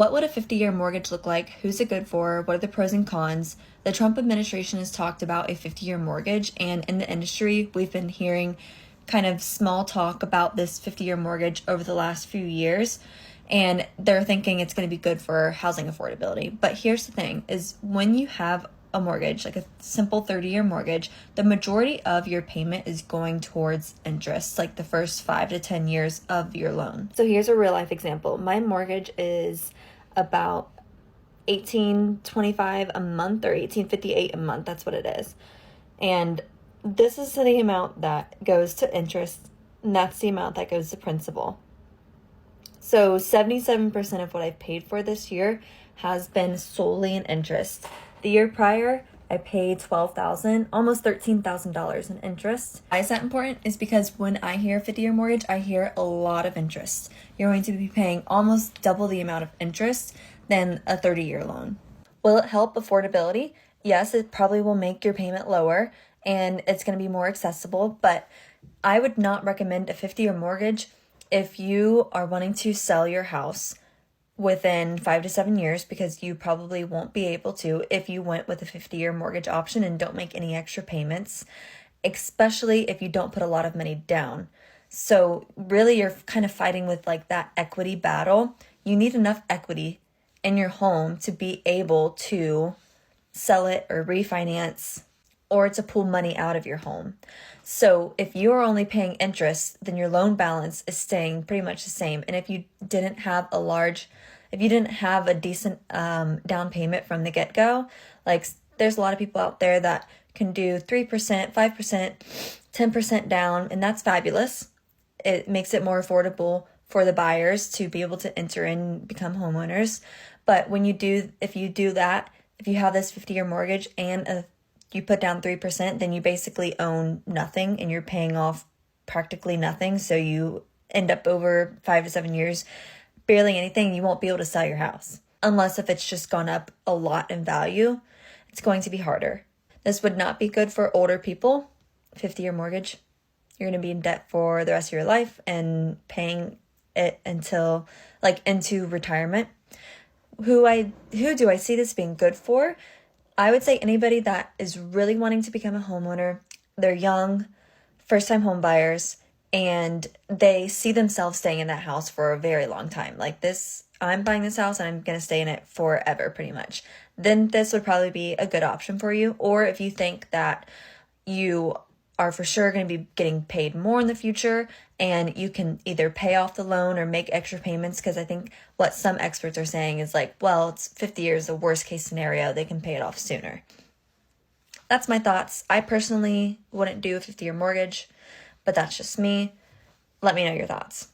What would a 50-year mortgage look like? Who's it good for? What are the pros and cons? The Trump administration has talked about a 50-year mortgage, and in the industry, we've been hearing kind of small talk about this 50-year mortgage over the last few years, and they're thinking it's going to be good for housing affordability. But here's the thing, is when you have a mortgage, like a simple 30-year mortgage, the majority of your payment is going towards interest, like the first 5 to 10 years of your loan. So here's a real life example. My mortgage is about $18.25 a month, or $18.58 a month. That's what it is. And this is the amount that goes to interest, and that's the amount that goes to principal. So 77% of what I've paid for this year has been solely in interest. The year prior, I paid $12,000, almost $13,000 in interest. Why is that important? Is because when I hear 50-year mortgage, I hear a lot of interest. You're going to be paying almost double the amount of interest than a 30-year loan. Will it help affordability? Yes, it probably will make your payment lower and it's going to be more accessible, but I would not recommend a 50-year mortgage if you are wanting to sell your house within 5 to 7 years, because you probably won't be able to if you went with a 50-year mortgage option and don't make any extra payments, especially if you don't put a lot of money down. So really you're kind of fighting with like that equity battle. You need enough equity in your home to be able to sell it or refinance or to pull money out of your home. So if you're only paying interest, then your loan balance is staying pretty much the same. And if you didn't have a decent down payment from the get-go, like there's a lot of people out there that can do 3%, 5%, 10% down, and that's fabulous. It makes it more affordable for the buyers to be able to enter in and become homeowners. But if you have this 50-year mortgage and you put down 3%, then you basically own nothing and you're paying off practically nothing. So you end up over 5 to 7 years, barely anything. You won't be able to sell your house. Unless if it's just gone up a lot in value, it's going to be harder. This would not be good for older people. 50-year mortgage, you're going to be in debt for the rest of your life and paying it until into retirement. Who do I see this being good for? I would say anybody that is really wanting to become a homeowner. They're young, first-time home buyers, and they see themselves staying in that house for a very long time. Like this, I'm buying this house and I'm going to stay in it forever pretty much. Then this would probably be a good option for you. Or if you think that you are for sure going to be getting paid more in the future and you can either pay off the loan or make extra payments, because I think what some experts are saying is like, well, it's 50 years, the worst case scenario, they can pay it off sooner. That's my thoughts. I personally wouldn't do a 50-year mortgage, but that's just me. Let me know your thoughts.